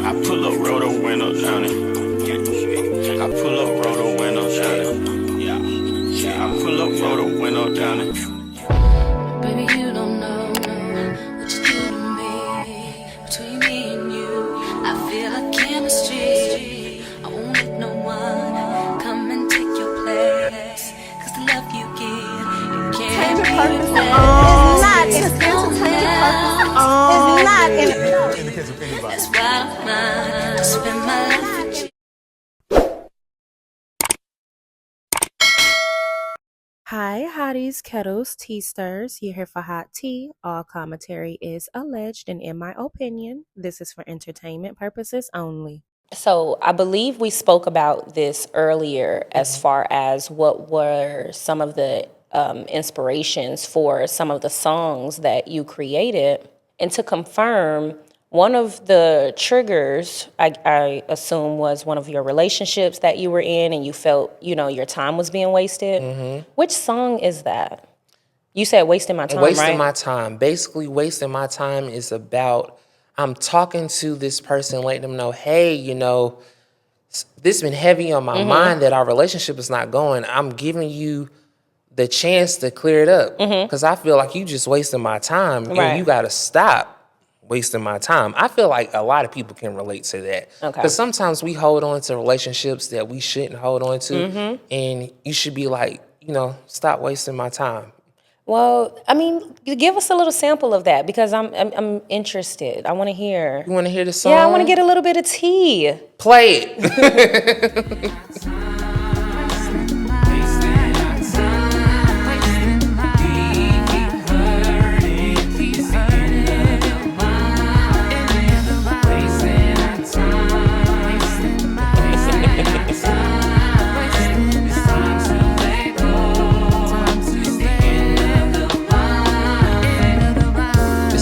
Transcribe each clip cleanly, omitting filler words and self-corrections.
I pull up, roll the window down it. I pull up, roll the window down it. Yeah, I pull up, roll the window down it. Baby, you don't know what you do to me. Between me and you, I feel like chemistry. I won't let no one come and take your place. Cause the love you give, you can't be replaced. It's not in the case of anybody. That's why I spend my life with you. Hi, hotties, kettles, tea stirs. You're here for hot tea. All commentary is alleged, and in my opinion, this is for entertainment purposes only. So I believe we spoke about this earlier as far as what were some of the inspirations for some of the songs that you created. And to confirm, one of the triggers, I assume, was one of your relationships that you were in and you felt, your time was being wasted. Mm-hmm. Which song is that? You said Wasting My Time, Wasting right? my time. Basically, wasting my time is about I'm talking to this person, letting them know, hey, this been heavy on my mind that our relationship is not going. I'm giving you the chance to clear it up because I feel like you just wasting my time and you got to stop wasting my time. I feel like a lot of people can relate to that. Because sometimes we hold on to relationships that we shouldn't hold on to. And you should be like, stop wasting my time. Well, I mean, give us a little sample of that because I'm interested. I want to hear. You want to hear the song? Yeah, I want to get a little bit of tea. Play it.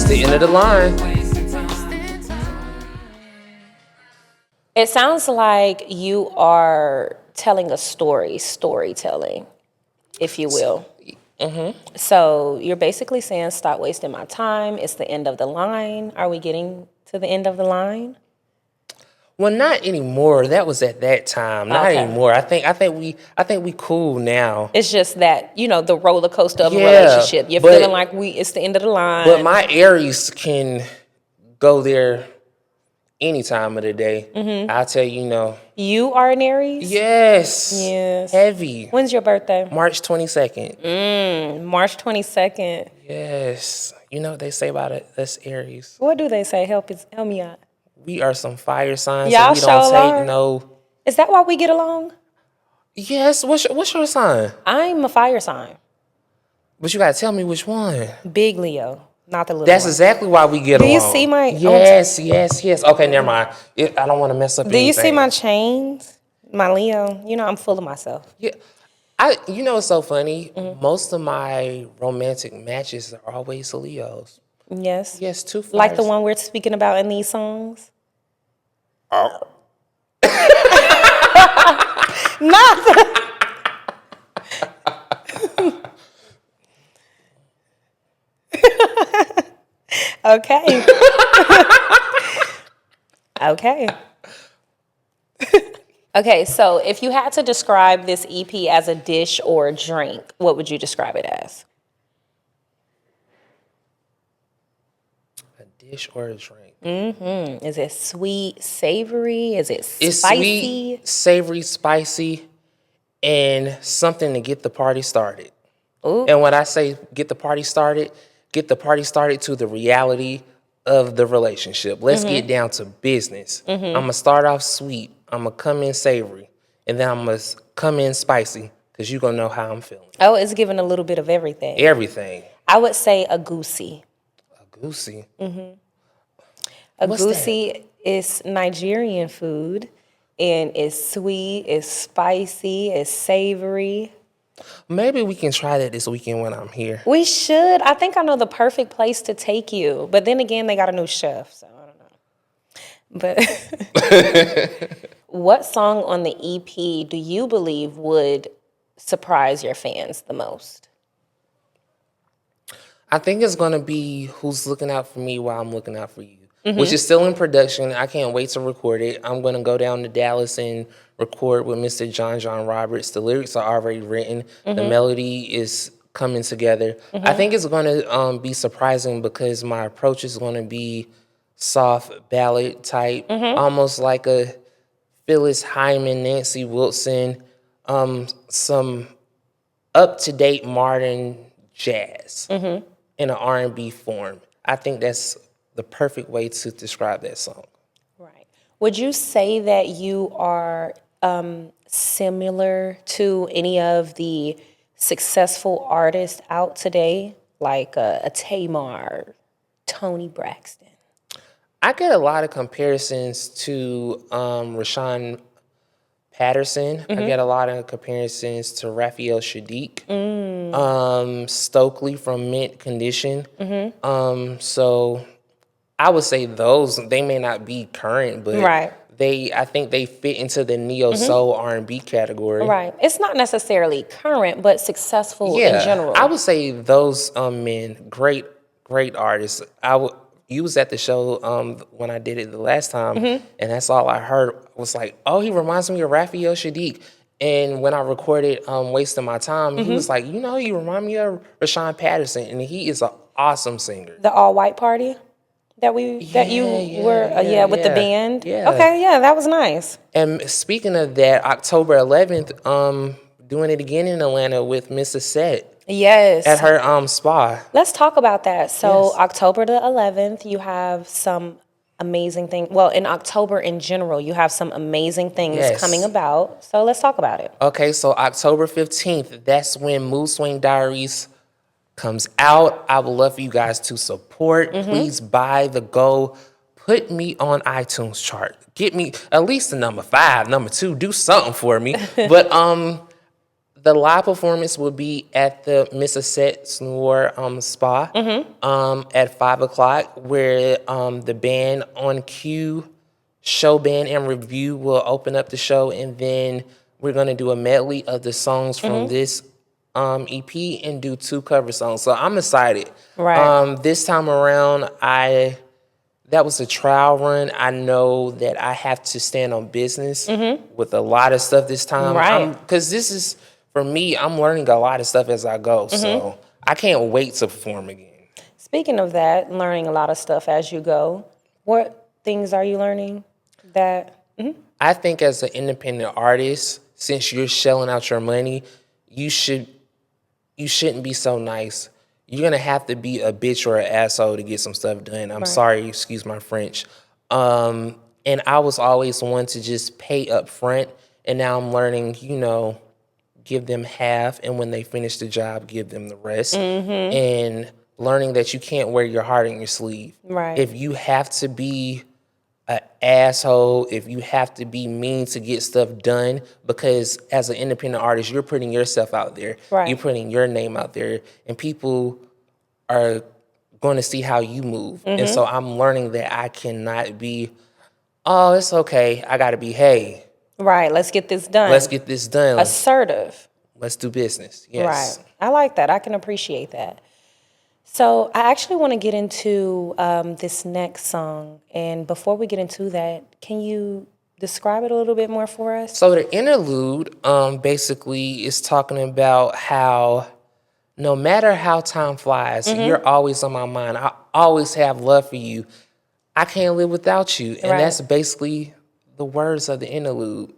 The end of the line. It sounds like you are telling a storytelling, if you will. So you're basically saying, stop wasting my time. It's the end of the line. Are we getting to the end of the line? Well, not anymore. That was at that time. Not anymore. I think we cool now. It's just that, the roller coaster of a relationship. You're feeling like it's the end of the line. But my Aries can go there any time of the day. I'll tell you, You are an Aries? Yes. Yes. Heavy. When's your birthday? March 22nd. March 22nd. Yes. You know what they say about us Aries? What do they say? Help me out. We are some fire signs. Y'all so we don't sure take are. no. Is that why we get along? Yes. What's your sign? I'm a fire sign. But you gotta tell me which one. Big Leo, not the little That's one. exactly why we get along. Do you see my... Yes. Okay, never mind. I don't want to mess up anything. Do you see my chains? My Leo? I'm full of myself. Yeah. It's so funny? Most of my romantic matches are always Leos. Yes? Yes, two fires. Like the one we're speaking about in these songs? Oh. Okay. Okay. Okay, so if you had to describe this EP as a dish or a drink, what would you describe it as? A dish or a drink? Is it sweet, savory? Is it spicy? It's sweet, savory, spicy, and something to get the party started. Ooh. And when I say get the party started to the reality of the relationship. Let's get down to business. I'm going to start off sweet. I'm going to come in savory. And then I'm going to come in spicy because you're going to know how I'm feeling. Oh, it's giving a little bit of everything. Everything. I would say a goosey. A goosey? A What's goosey is Nigerian food, and it's sweet, it's spicy, it's savory. Maybe we can try that this weekend when I'm here. We should. I think I know the perfect place to take you. But then again, they got a new chef, so I don't know. But what song on the EP do you believe would surprise your fans the most? I think it's going to be Who's Looking Out For Me While I'm Looking Out For You. which is still in production. I can't wait to record it. I'm going to go down to Dallas and record with Mr. John Roberts. The lyrics are already written. The melody is coming together. I think it's going to be surprising because my approach is going to be soft ballad type, almost like a Phyllis Hyman, Nancy Wilson, some up-to-date modern jazz in an R&B form. I think that's the perfect way to describe that song. Right. Would you say that you are similar to any of the successful artists out today, like a Tamar, Tony Braxton? I get a lot of comparisons to Rashawn Patterson. I get a lot of comparisons to Raphael Sadiq, Stokely from Mint Condition. So I would say those, they may not be current, but I think they fit into the neo soul R&B category. Right. It's not necessarily current, but successful in general. I would say those men, great artists. You was at the show when I did it the last time, and that's all I heard was like, oh, he reminds me of Raphael Sadiq. And when I recorded Wasting My Time, he was like, you know, you remind me of Rashawn Patterson, and he is an awesome singer. The all-white party that with the band? Yeah. Okay, yeah, that was nice. And speaking of that, October 11th, doing it again in Atlanta with Miss Asset. Yes. At her spa. Let's talk about that. So October the 11th, you have some amazing things. Well, in October in general, you have some amazing things coming about. So let's talk about it. Okay, so October 15th, that's when Mood Swing Diaries comes out. I would love for you guys to support. Please buy the Go. Put me on iTunes chart. Get me at least the number 5, number 2. Do something for me. But the live performance will be at the Miss Asset Snore Spa at 5 o'clock, where the band on cue, show band and review will open up the show, and then we're going to do a medley of the songs from this EP and do 2 cover songs. So I'm excited. Right. This time around, that was a trial run. I know that I have to stand on business with a lot of stuff this time. Right. Because this is, for me, I'm learning a lot of stuff as I go. So I can't wait to perform again. Speaking of that, learning a lot of stuff as you go, what things are you learning that... I think as an independent artist, since you're shelling out your money, you shouldn't be so nice. You're going to have to be a bitch or an asshole to get some stuff done. I'm sorry, excuse my French. And I was always one to just pay up front. And now I'm learning, give them half. And when they finish the job, give them the rest. And learning that you can't wear your heart on your sleeve. Right. If you have to be an asshole, if you have to be mean to get stuff done, because as an independent artist, you're putting yourself out there. Right. You're putting your name out there, and people are going to see how you move. And so I'm learning that I cannot be, oh, it's okay. I got to be, hey. Right, let's get this done. Let's get this done. Assertive. Let's do business. Yes. Right. I like that. I can appreciate that. So I actually want to get into this next song. And before we get into that, can you describe it a little bit more for us? So the interlude basically is talking about how no matter how time flies, you're always on my mind. I always have love for you. I can't live without you. And that's basically the words of the interlude.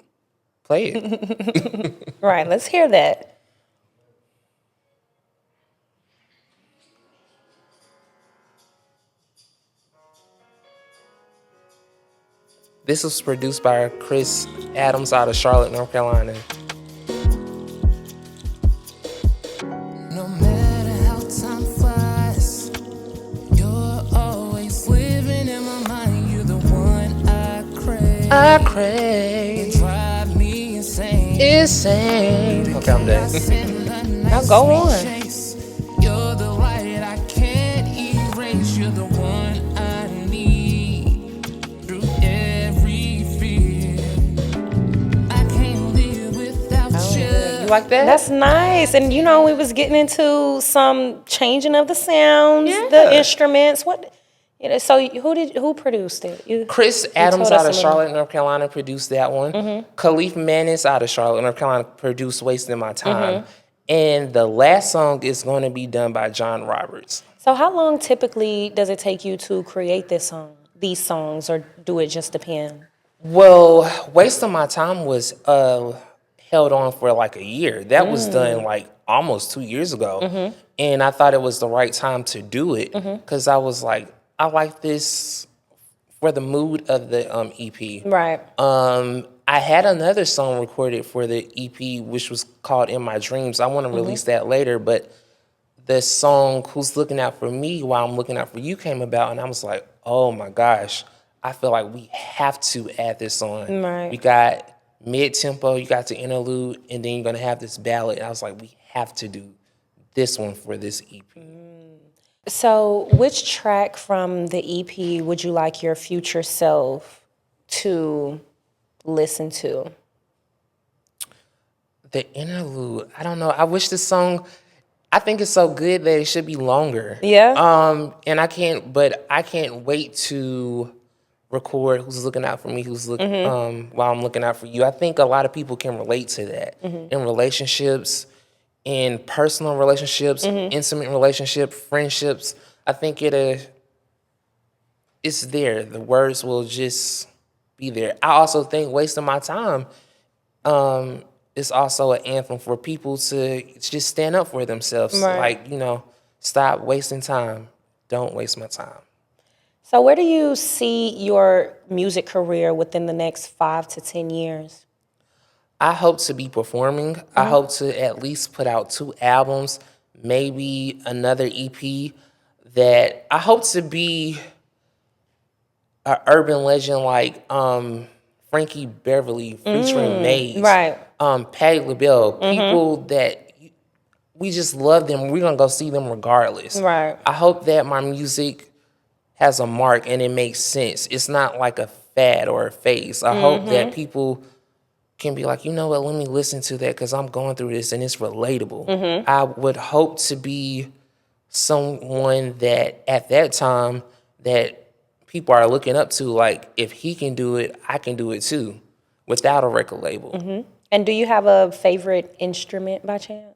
Play it. Right, let's hear that. This was produced by Chris Adams out of Charlotte, North Carolina. No matter how time flies, you're always living in my mind. You're the one I crave. I crave. You drive me insane. Insane. Okay, I'm done. Now go on. You're the light I can't erase. You're the one I need through every fear. I can't live without you. You like that? That's nice. And we was getting into some changing of the sounds, the instruments. What So who produced it? Chris you Adams told us out a of little. Charlotte, North Carolina produced that one. Khalif Manis out of Charlotte, North Carolina produced Wasting My Time. And the last song is going to be done by John Roberts. So how long typically does it take you to create these songs, or do it just depend? Well, Wasting My Time was held on for like a year. That was done like almost 2 years ago. And I thought it was the right time to do it because I was like, I like this for the mood of the EP. Right. I had another song recorded for the EP, which was called In My Dreams. I want to release that later, but the song Who's Looking Out For Me While I'm Looking Out For You came about, and I was like, oh my gosh, I feel like we have to add this on. Right. We got mid-tempo, you got the interlude, and then you're going to have this ballad. And I was like, we have to do this one for this EP. So which track from the EP would you like your future self to listen to? The interlude, I don't know. I wish this song, I think it's so good that it should be longer. Yeah? And I can't wait to record Who's Looking Out For Me, Who's looking while I'm looking out for you. I think a lot of people can relate to that in relationships, in personal relationships, intimate relationships, friendships. I think it's there. The words will just be there. I also think Wasting My Time is also an anthem for people to just stand up for themselves. Right. Like, stop wasting time. Don't waste my time. So where do you see your music career within the next 5 to 10 years? I hope to be performing. I hope to at least put out 2 albums, maybe another EP. That I hope to be an urban legend like Frankie Beverly featuring Maze, Right. Patti LaBelle, people that we just love them. We're gonna go see them regardless. Right. I hope that my music has a mark and it makes sense. It's not like a fad or a phase. I hope that people can be like, you know what, let me listen to that because I'm going through this and it's relatable. I would hope to be someone that at that time that people are looking up to, like, if he can do it, I can do it too, without a record label. And do you have a favorite instrument by chance?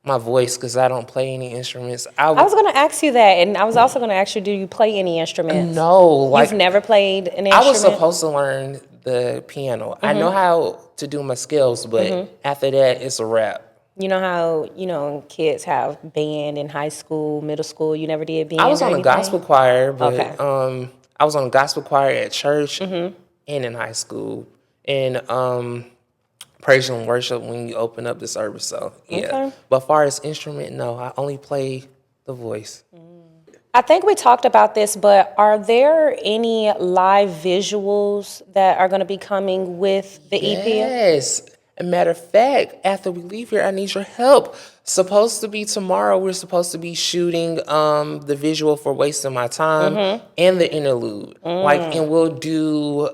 My voice, because I don't play any instruments. I was going to ask you that, and I was also going to ask you, do you play any instruments? No, like, You've never played an instrument? I was supposed to learn the piano. I know how to do my scales, but after that, it's a wrap. You know how, kids have band in high school, middle school? You never did band? I was on a gospel choir, but Okay. I was on a gospel choir at church and in high school. And praise and worship when you open up the service. So, yeah. Okay. But as far as instrument, no, I only play the voice. I think we talked about this, but are there any live visuals that are going to be coming with the EP? Yes. As a matter of fact, after we leave here, I need your help. Supposed to be tomorrow, we're supposed to be shooting the visual for Wasting My Time and the interlude. And we'll do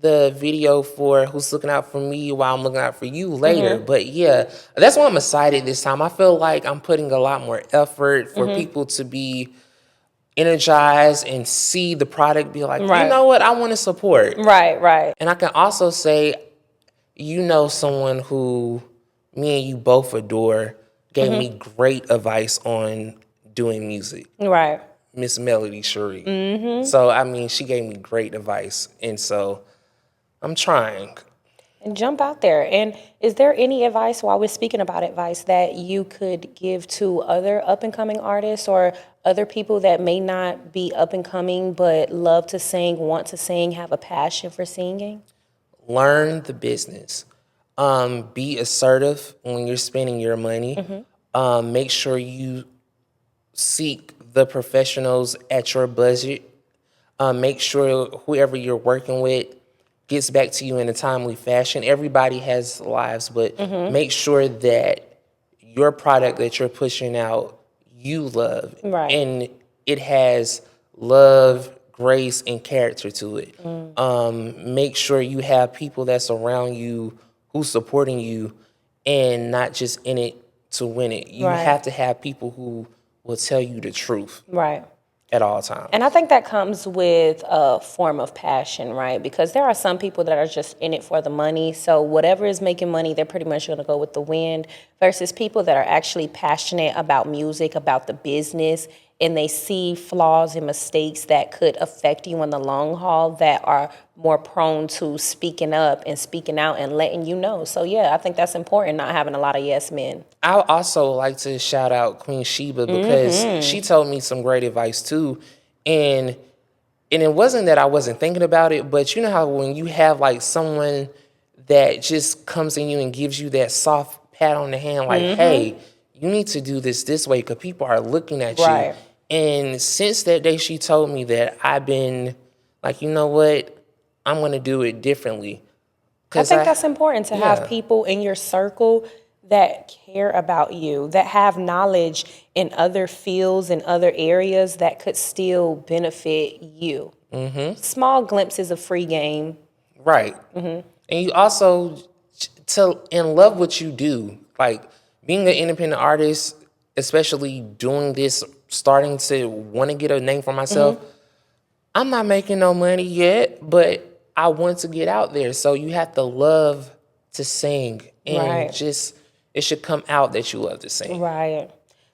the video for Who's Looking Out For Me While I'm Looking Out For You later. But yeah, that's why I'm excited this time. I feel like I'm putting a lot more effort for people to be energized and see the product, be like, you know what, I want to support. Right. And I can also say, someone who me and you both adore gave me great advice on doing music. Right. Miss Melody Cherie. So, she gave me great advice. And so I'm trying. And jump out there. And is there any advice, while we're speaking about advice, that you could give to other up-and-coming artists or other people that may not be up-and-coming but love to sing, want to sing, have a passion for singing? Learn the business. Be assertive when you're spending your money. Make sure you seek the professionals at your budget. Make sure whoever you're working with gets back to you in a timely fashion. Everybody has lives, but make sure that your product that you're pushing out, you love. Right. And it has love, grace, and character to it. Make sure you have people that's around you who's supporting you and not just in it to win it. You have to have people who will tell you the truth. Right. at all times. And I think that comes with a form of passion, right? Because there are some people that are just in it for the money. So whatever is making money, they're pretty much going to go with the wind, versus people that are actually passionate about music, about the business, and they see flaws and mistakes that could affect you in the long haul, that are more prone to speaking up and speaking out and letting you know. So yeah, I think that's important, not having a lot of yes men. I also like to shout out Queen Sheba, because she told me some great advice too. And it wasn't that I wasn't thinking about it, but you know how when you have like someone that just comes in you and gives you that soft pat on the hand, like, hey, you need to do this way because people are looking at Right. you. And since that day she told me that, I've been like, you know what? I'm going to do it differently. I think that's important to have people in your circle that care about you, that have knowledge in other fields and other areas that could still benefit you. Small glimpses of free game. Right. And you also and love what you do. Like being an independent artist, especially doing this, starting to want to get a name for myself. I'm not making no money yet, but I want to get out there. So you have to love to sing, and just it should come out that you love to sing. Right.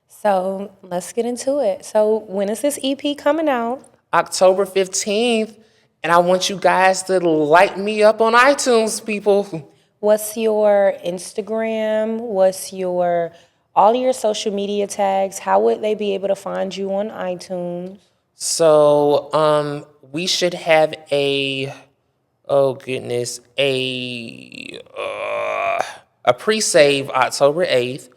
So let's get into it. So when is this EP coming out? October 15th, and I want you guys to light me up on iTunes, people. What's your Instagram? What's your all your social media tags? How would they be able to find you on iTunes? So we should have a pre-save October 8th.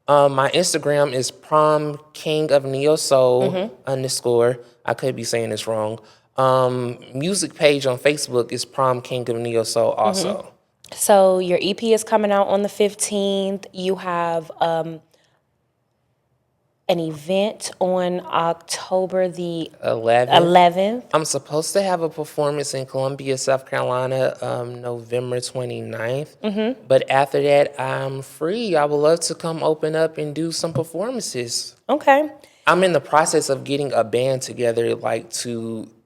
My Instagram is prom king of neo soul _ I could be saying this wrong. Music page on Facebook is prom king of neo soul also. So your EP is coming out on the 15th. You have an event on October the 11th. I'm supposed to have a performance in Columbia, South Carolina, November 29th. But after that, I'm free. I would love to come open up and do some performances. Okay. I'm in the process of getting a band together, like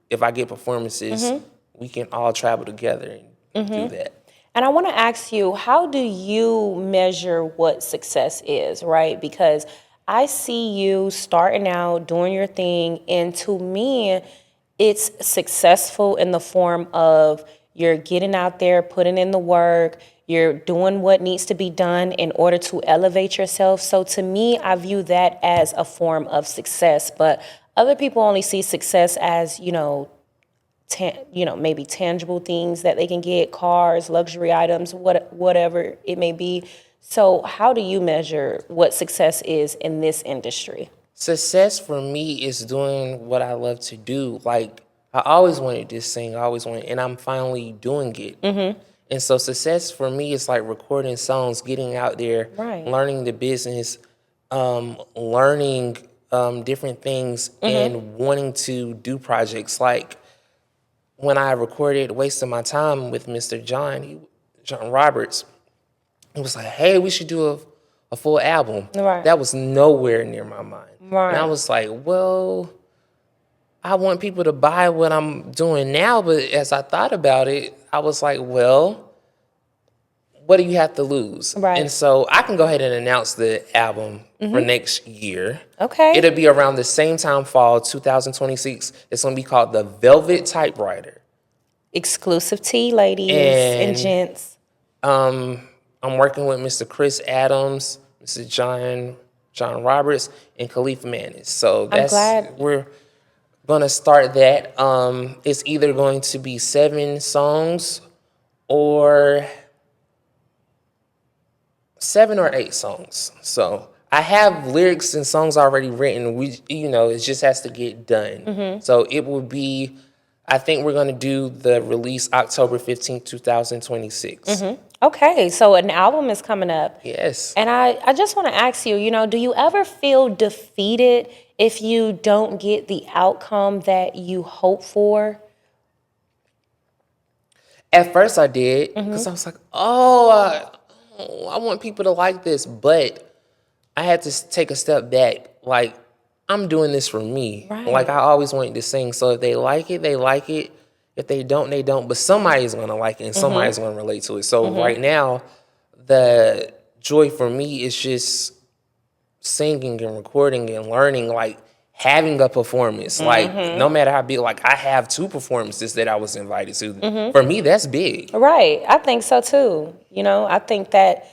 if I get performances, we can all travel together and do that. And I want to ask you, how do you measure what success is, right? Because I see you starting out, doing your thing, and to me, it's successful in the form of you're getting out there, putting in the work, you're doing what needs to be done in order to elevate yourself. So to me, I view that as a form of success. But other people only see success as, maybe tangible things that they can get, cars, luxury items, whatever it may be. So how do you measure what success is in this industry? Success for me is doing what I love to do. Like, I always wanted to sing, and I'm finally doing it. And so success for me is like recording songs, getting out there, learning the business, learning different things, and wanting to do projects. Like when I recorded Wasting My Time with Mr. John Roberts, he was like, hey, we should do a full album. That was nowhere near my mind. And I was like, well, I want people to buy what I'm doing now. But as I thought about it, I was like, well, what do you have to lose? And so I can go ahead and announce the album for next year. Okay. It'll be around the same time, fall 2026. It's going to be called The Velvet Typewriter. Exclusive tea, ladies and gents. I'm working with Mr. Chris Adams, Mr. John Roberts, and Khalifa Manis. So we're gonna start that. It's either going to be 7 songs or 7 or 8 songs. So I have lyrics and songs already written. It just has to get done. So it will be, I think we're gonna do the release October 15th, 2026. Okay, so an album is coming up. Yes. And I just want to ask you, do you ever feel defeated if you don't get the outcome that you hope for? At first I did, because I was like, I want people to like this. But I had to take a step back. Like, I'm doing this for me. Right. Like, I always wanted to sing. So if they like it, they like it. If they don't, they don't. But somebody's going to like it and somebody's going to relate to it. So right now, the joy for me is just singing and recording and learning, like having a performance. Like, no matter how big, like I have 2 performances that I was invited to. For me, that's big. Right. I think so too. You know, I think that,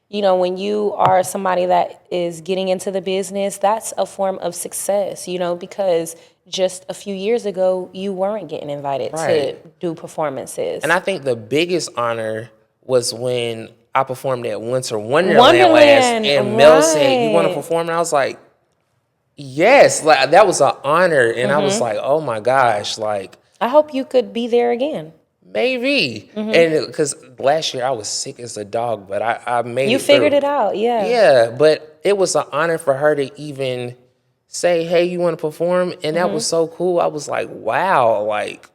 you know, when you are somebody that is getting into the business, that's a form of success, you know, because just a few years ago, you weren't getting invited to do performances. And I think the biggest honor was when I performed at Winter Wonderland last, and Mel said, "You want to perform?" And I was like, "Yes!" Like, that was an honor, and I was like, "Oh my gosh!" Like, I hope you could be there again. Maybe. And because last year I was sick as a dog, but I made it. You figured it out, yeah. Yeah, but it was an honor for her to even say, "Hey, you want to perform?" And that was so cool. I was like, wow, like.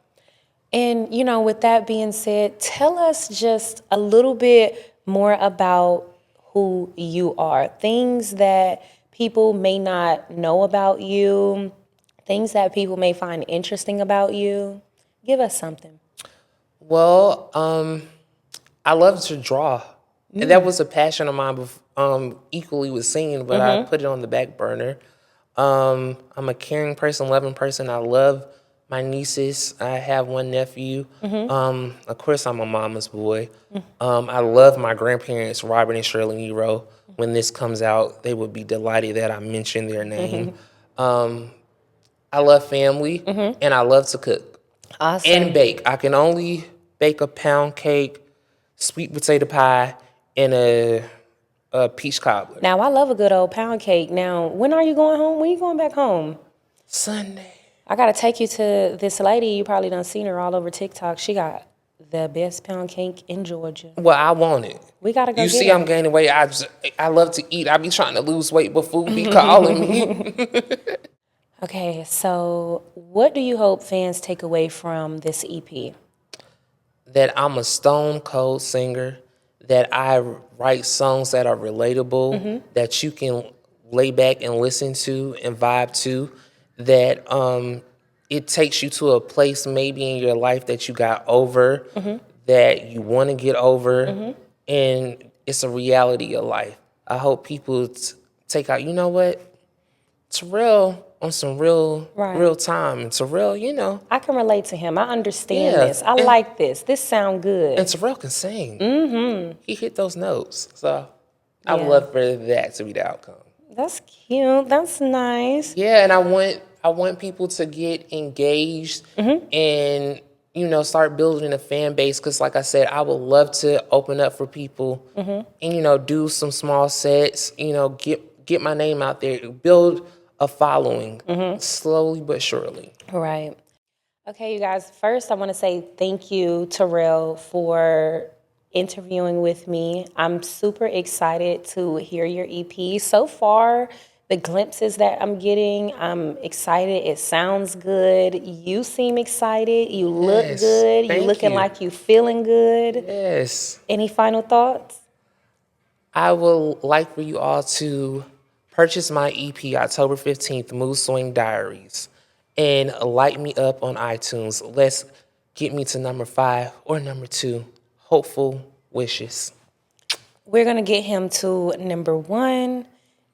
And, you know, with that being said, tell us just a little bit more about who you are. Things that people may not know about you, things that people may find interesting about you. Give us something. Well, I love to draw. And that was a passion of mine, equally with singing, but I put it on the back burner. I'm a caring person, loving person. I love my nieces. I have one nephew. Of course, I'm a mama's boy. I love my grandparents, Robert and Shirley Nero. When this comes out, they would be delighted that I mentioned their name. I love family, and I love to cook. Awesome. And bake. I can only bake a pound cake, sweet potato pie, and a peach cobbler. Now, I love a good old pound cake. Now, when are you going home? When are you going back home? Sunday. I got to take you to this lady. You probably done seen her all over TikTok. She got the best pound cake in Georgia. Well, I want it. We got to go You get see, it. I'm gaining weight. I love to eat. I be trying to lose weight, but food be calling me. Okay, so what do you hope fans take away from this EP? That I'm a stone cold singer, that I write songs that are relatable, that you can lay back and listen to and vibe to, that it takes you to a place maybe in your life that you got over, that you want to get over, and it's a reality of life. I hope people take out, you know what, Terrell on some real time. And Terrell, you know. I can relate to him. I understand this. I like this. This sound good. And Terrell can sing. He hit those notes. So I would love for that to be the outcome. That's cute. That's nice. Yeah, and I want people to get engaged and, you know, start building a fan base. Because like I said, I would love to open up for people and, you know, do some small sets, you know, get my name out there, build a following slowly but surely. Right. Okay, you guys, first I want to say thank you, Terrell, for interviewing with me. I'm super excited to hear your EP. So far, the glimpses that I'm getting, I'm excited. It sounds good. You seem excited. You look good. You looking like you feeling good. Yes. Any final thoughts? I would like for you all to purchase my EP October 15th, Mood Swing Diaries, and light me up on iTunes. Let's get me to number 5 or number 2. Hopeful wishes. We're going to get him to number 1.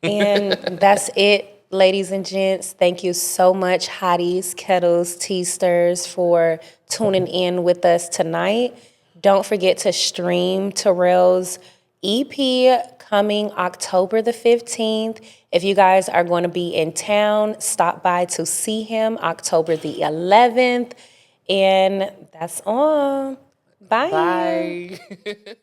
And that's it, ladies and gents. Thank you so much, hotties, kettles, tea-sters, for tuning in with us tonight. Don't forget to stream Terrell's EP coming October the 15th. If you guys are going to be in town, stop by to see him October the 11th. And that's all. Bye. Bye.